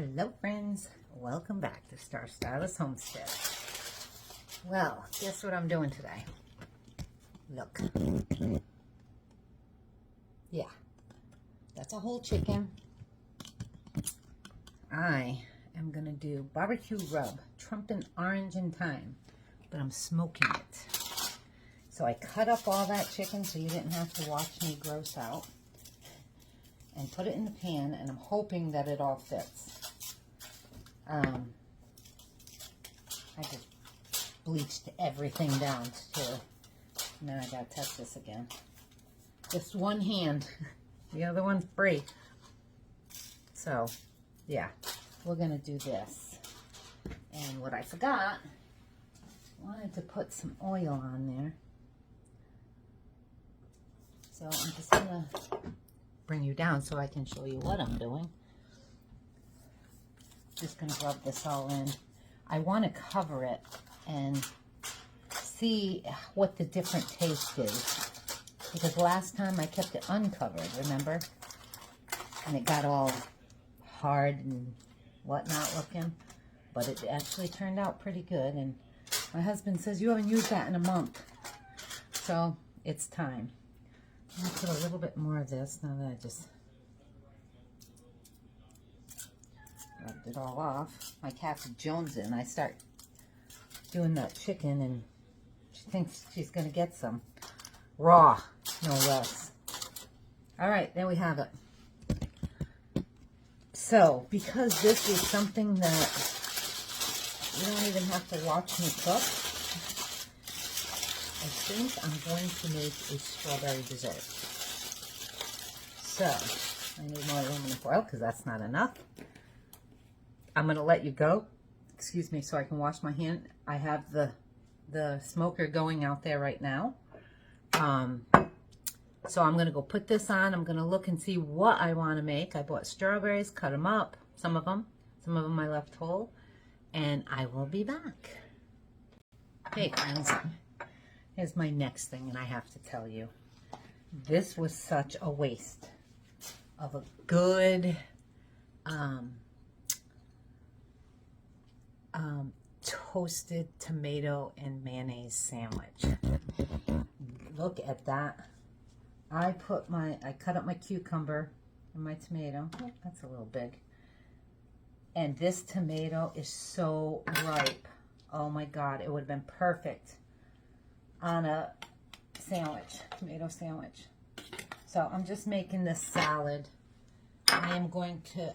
Hello friends, welcome back to Star Stylist Homestead. Well, guess what I'm doing today? Look. Yeah, that's a whole chicken. I am gonna do barbecue rub, trumpet orange and thyme, but I'm smoking it. So I cut up all that chicken so you didn't have to watch me gross out. And put it in the pan, and I'm hoping that it all fits. I just bleached everything down too. Now I gotta test this again. Just one hand, the other one's free. So, yeah, we're gonna do this. And what I forgot, I wanted to put some oil on there. So I'm just gonna bring you down so I can show you what I'm doing. Just gonna rub this all in. I want to cover it and see what the different taste is, because last time I kept it uncovered, remember? And it got all hard and whatnot looking, but it actually turned out pretty good. And my husband says you haven't used that in a month, so it's time. I'm gonna put a little bit more of this now that I just rubbed it all off. My cat's jonesing. I start doing that chicken and she thinks she's gonna get some raw, no less. All right, there we have it. So, because this is something that you don't even have to watch me cook, I think I'm going to make a strawberry dessert. So, I need more aluminum foil because that's not enough. I'm going to let you go, excuse me, so I can wash my hand. I have the smoker going out there right now. So I'm going to go put this on. I'm going to look and see what I want to make. I bought strawberries, cut them up, some of them I left whole, and I will be back. Hey friends, here's my next thing, and I have to tell you, this was such a waste of a good toasted tomato and mayonnaise sandwich. Look at that. I cut up my cucumber and my tomato. Oh, that's a little big. And this tomato is so ripe. Oh my God, it would have been perfect on a sandwich, tomato sandwich. So I'm just making this salad. I am going to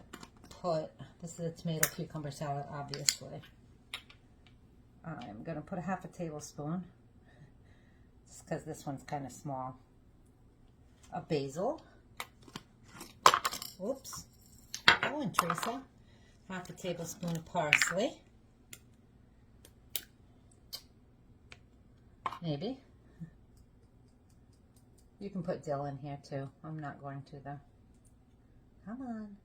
put, this is a tomato cucumber salad, obviously. I'm going to put a half a tablespoon, just because this one's kind of small, of basil. Whoops. Oh, and Teresa. Half a tablespoon of parsley. Maybe. You can put dill in here too. I'm not going to though. Come on.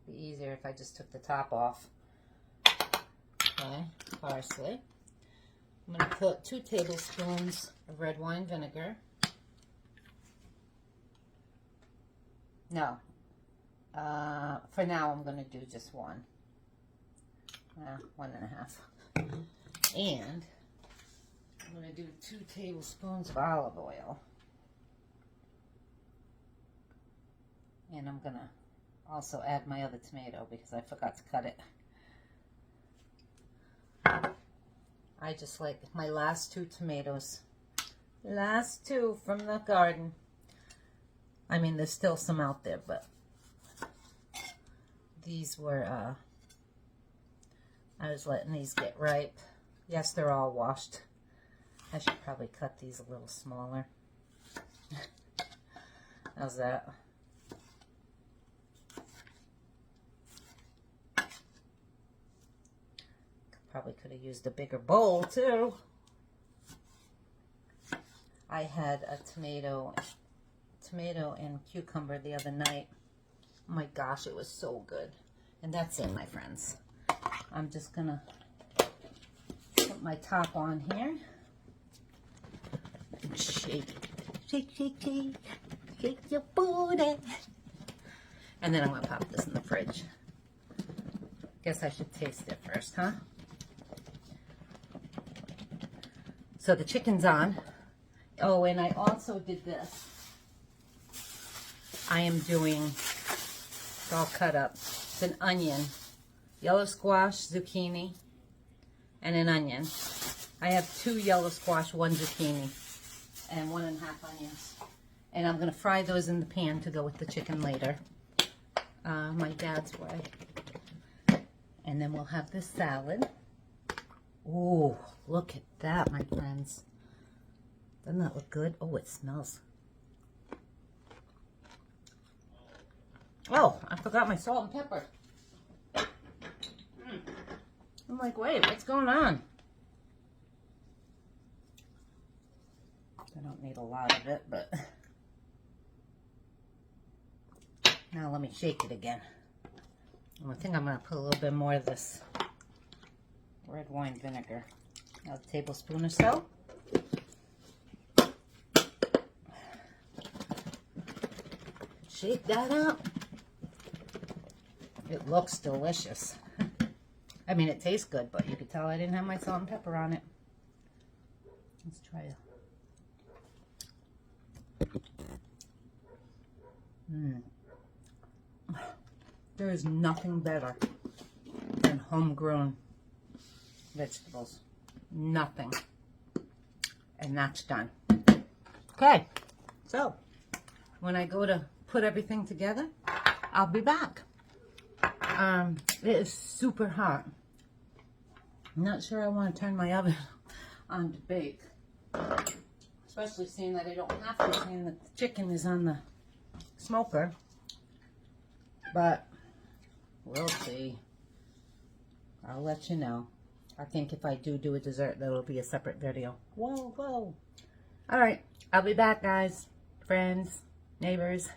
It'd be easier if I just took the top off. Okay, parsley. I'm going to put 2 tablespoons of red wine vinegar. No. For now, I'm going to do just 1. 1.5. And I'm going to do 2 tablespoons of olive oil. And I'm going to also add my other tomato because I forgot to cut it. I just like my last 2 tomatoes. Last 2 from the garden. I mean, there's still some out there, but these were, I was letting these get ripe. Yes, they're all washed. I should probably cut these a little smaller. How's that? Probably could have used a bigger bowl too. I had a tomato and cucumber the other night. Oh my gosh, it was so good. And that's it, my friends. I'm just gonna put my top on here. Shake it. Shake, shake, shake. Shake your booty. And then I'm gonna pop this in the fridge. Guess I should taste it first, huh? So the chicken's on. Oh, and I also did this. I am doing, it's all cut up. It's an onion, yellow squash, zucchini, and an onion. I have 2 yellow squash, 1 zucchini, and 1.5 onions. And I'm gonna fry those in the pan to go with the chicken later. My dad's way. And then we'll have this salad. Ooh, look at that, my friends. Doesn't that look good? Oh, it smells. Oh, I forgot my salt and pepper. I'm like, wait, what's going on? I don't need a lot of it, but now let me shake it again. I think I'm going to put a little bit more of this red wine vinegar. A tablespoon or so. Shake that up. It looks delicious. I mean, it tastes good, but you can tell I didn't have my salt and pepper on it. Let's try it. There is nothing better than homegrown vegetables. Nothing. And that's done. Okay, so when I go to put everything together, I'll be back. It is super hot. I'm not sure I want to turn my oven on to bake, especially seeing that I don't have to, seeing that the chicken is on the smoker. But we'll see. I'll let you know. I think if I do a dessert, that'll be a separate video. Whoa, whoa. All right, I'll be back, guys, friends, neighbors.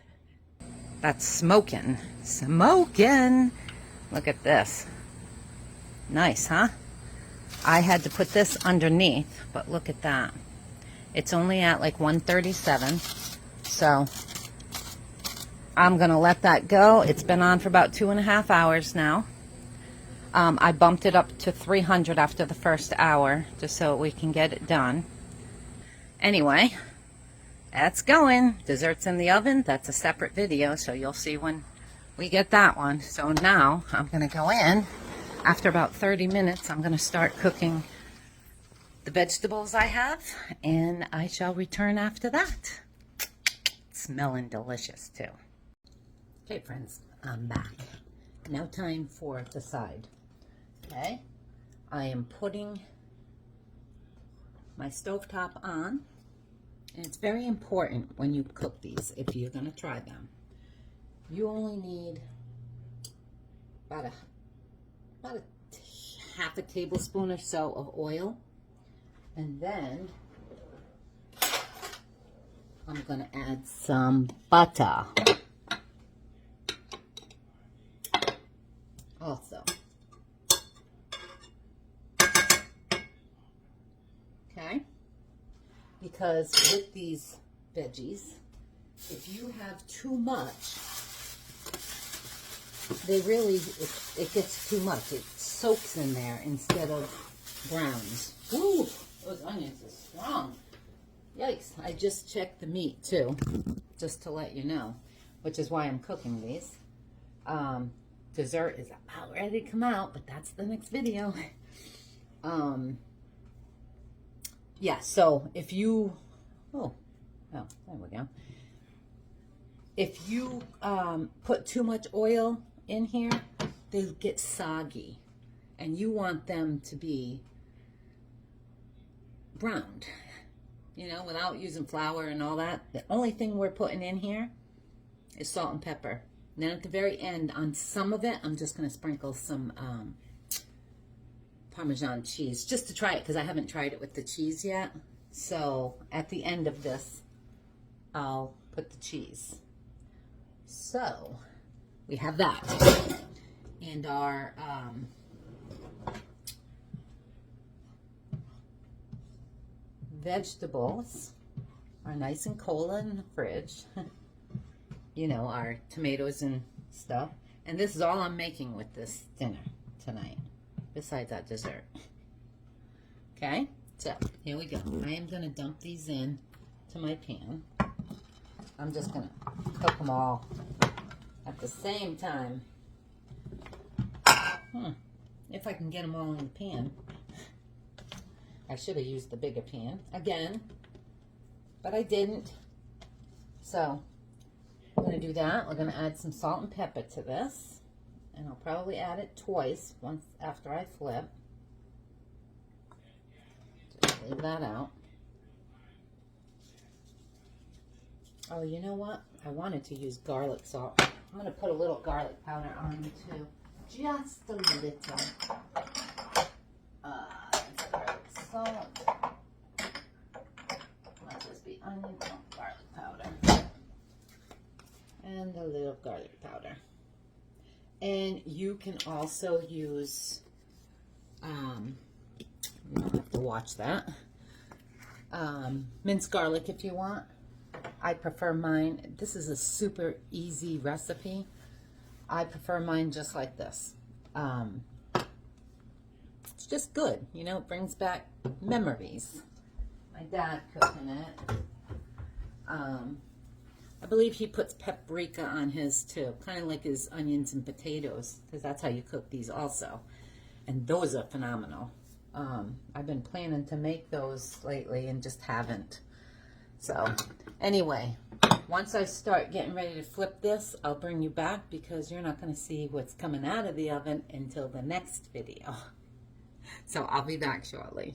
That's smoking. Smoking. Look at this. Nice, huh? I had to put this underneath, but look at that. It's only at like 137. So I'm going to let that go. It's been on for about 2.5 hours now. I bumped it up to 300 after the first hour, just so we can get it done. Anyway, that's going. Dessert's in the oven. That's a separate video, so you'll see when we get that one. So now I'm going to go in. After about 30 minutes, I'm going to start cooking the vegetables I have, and I shall return after that. Smelling delicious, too. Okay, friends, I'm back. Now time for the side. Okay, I am putting my stovetop on, and it's very important when you cook these, if you're going to try them. You only need about a half a tablespoon or so of oil, and then I'm going to add some butter also. Okay, because with these veggies, if you have too much, they really, it gets too much. It soaks in there instead of browns. Ooh, those onions are strong. Yikes, I just checked the meat too, just to let you know, which is why I'm cooking these. Dessert is about ready to come out, but that's the next video. Yeah, so if you, there we go. If you put too much oil in here, they get soggy, and you want them to be browned, you know, without using flour and all that. The only thing we're putting in here is salt and pepper. And then at the very end, on some of it, I'm just going to sprinkle some Parmesan cheese, just to try it, because I haven't tried it with the cheese yet. So at the end of this, I'll put the cheese. So we have that. And our vegetables are nice and cold in the fridge. You know, our tomatoes and stuff. And this is all I'm making with this dinner tonight, besides that dessert. Okay, so here we go. I am going to dump these in to my pan. I'm just going to cook them all at the same time. If I can get them all in the pan. I should have used the bigger pan again, but I didn't. So I'm going to do that. We're going to add some salt and pepper to this, and I'll probably add it twice, once after I flip. Just leave that out. Oh, you know what? I wanted to use garlic salt. I'm going to put a little garlic powder on too. Just a little. Garlic salt. Might just be onion, garlic powder. And a little garlic powder. And you can also use, you don't have to watch that, minced garlic if you want. I prefer mine, this is a super easy recipe. I prefer mine just like this. It's just good, you know, it brings back memories. My dad cooking it. I believe he puts paprika on his too, kind of like his onions and potatoes, because that's how you cook these also. And those are phenomenal. I've been planning to make those lately and just haven't. So anyway, once I start getting ready to flip this, I'll bring you back, because you're not going to see what's coming out of the oven until the next video. So I'll be back shortly.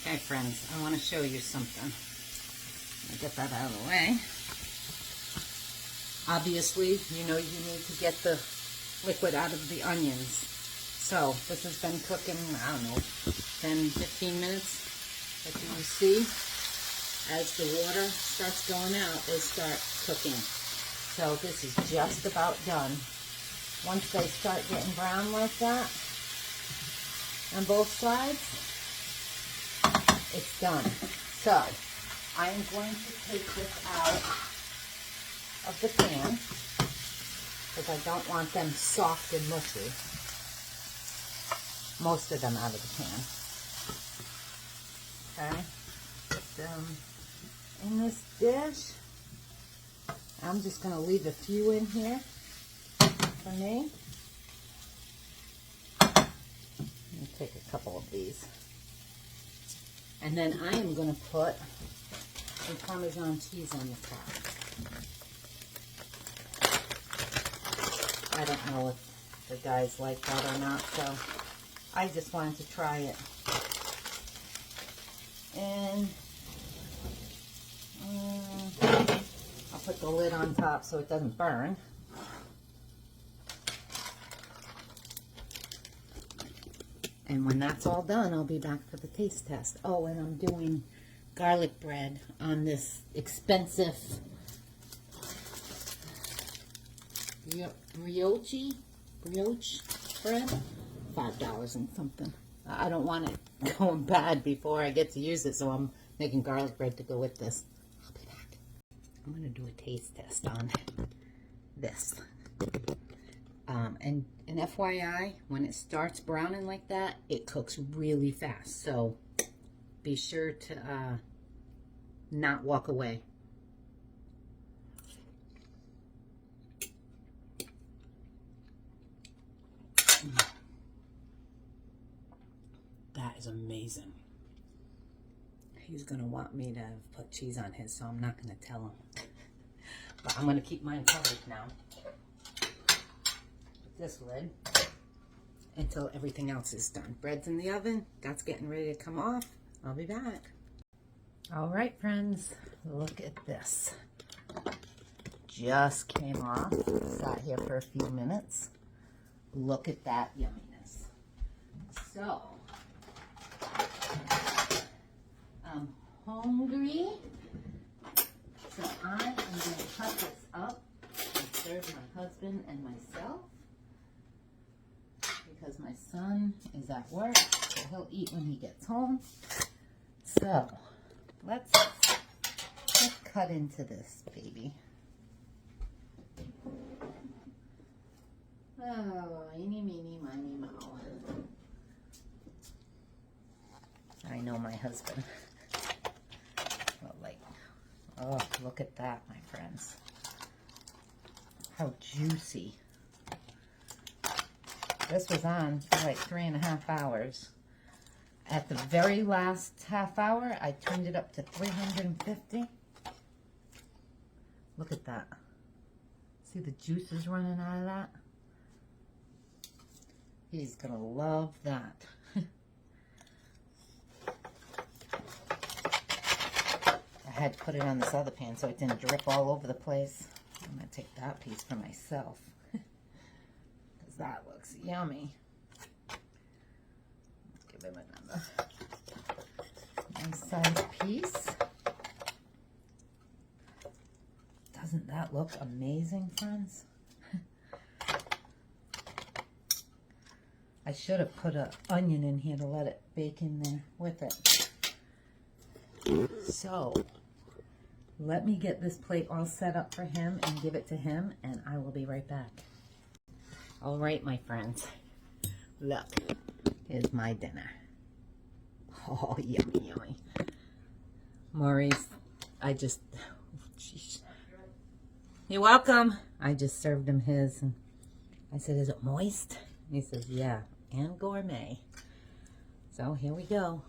Okay, friends, I want to show you something. Let me get that out of the way. Obviously, you know you need to get the liquid out of the onions. So this has been cooking, I don't know, 10, 15 minutes. But you can see, as the water starts going out, they start cooking. So this is just about done. Once they start getting brown like that on both sides, it's done. So I am going to take this out of the pan, because I don't want them soft and mushy. Most of them out of the pan. Okay, put them in this dish. I'm just going to leave a few in here for me. Let me take a couple of these. And then I am going to put some Parmesan cheese on the top. I don't know if the guys like that or not, so I just wanted to try it. And I'll put the lid on top so it doesn't burn. And when that's all done, I'll be back for the taste test. Oh, and I'm doing garlic bread on this expensive brioche bread. $5 and something. I don't want it going bad before I get to use it, so I'm making garlic bread to go with this. I'll be back. I'm going to do a taste test on this. And an FYI, when it starts browning like that, it cooks really fast. So be sure to not walk away. That is amazing. He's going to want me to put cheese on his, so I'm not going to tell him. But I'm going to keep mine covered now. With this lid. Until everything else is done. Bread's in the oven. That's getting ready to come off. I'll be back. All right, friends. Look at this. Just came off. Sat here for a few minutes. Look at that yumminess. So, I'm hungry, so I am going to cut this up and serve my husband and myself, because my son is at work, so he'll eat when he gets home. So let's cut into this baby. Oh, eeny, meeny, miny, moe. I know my husband. Well, like, oh, look at that, my friends. How juicy. This was on for like 3.5 hours. At the very last half hour, I turned it up to 350. Look at that. See the juices running out of that? He's gonna love that. I had to put it on this other pan so it didn't drip all over the place. I'm gonna take that piece for myself. Because that looks yummy. Let's give him another nice size piece. Doesn't that look amazing, friends? I should have put an onion in here to let it bake in there with it. So, let me get this plate all set up for him and give it to him, and I will be right back. All right, my friends. Look, here's my dinner. Oh, yummy, yummy. Maurice, geez. You're welcome. I just served him his, and I said, is it moist? And he says, yeah, and gourmet. So here we go.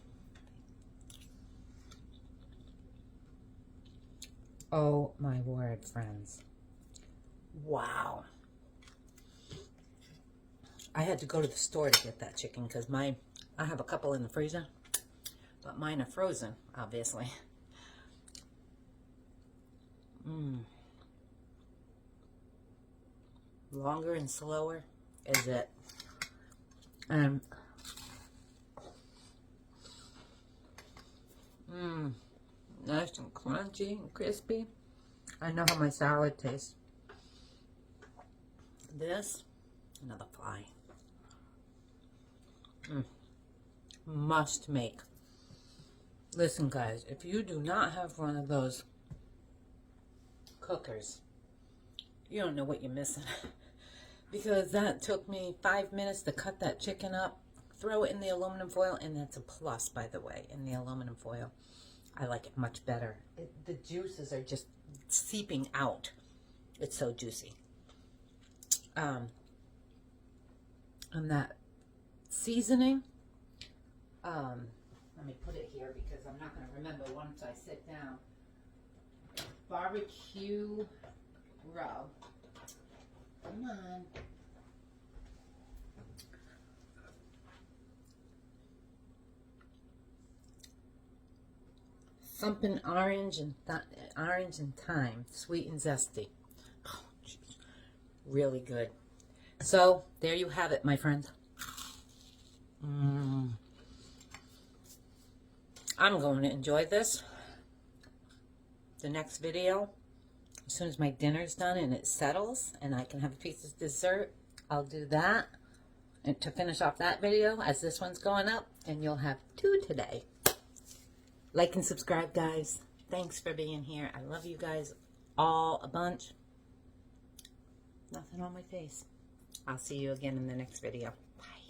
Oh my word, friends. Wow. I had to go to the store to get that chicken because I have a couple in the freezer, but mine are frozen, obviously. Longer and slower is it. Nice and crunchy and crispy. I know how my salad tastes. This, another fly. Must make. Listen, guys, if you do not have one of those cookers, you don't know what you're missing. Because that took me 5 minutes to cut that chicken up, throw it in the aluminum foil, and that's a plus, by the way, in the aluminum foil. I like it much better. The juices are just seeping out. It's so juicy. And that seasoning, let me put it here because I'm not going to remember once I sit down. Barbecue rub. Come on. Something orange and thyme, sweet and zesty. Oh, geez. Really good. So there you have it, my friends. I'm going to enjoy this. The next video, as soon as my dinner's done and it settles and I can have a piece of dessert, I'll do that. And to finish off that video, as this one's going up, and you'll have 2 today. Like and subscribe, guys. Thanks for being here. I love you guys all a bunch. Nothing on my face. I'll see you again in the next video. Bye.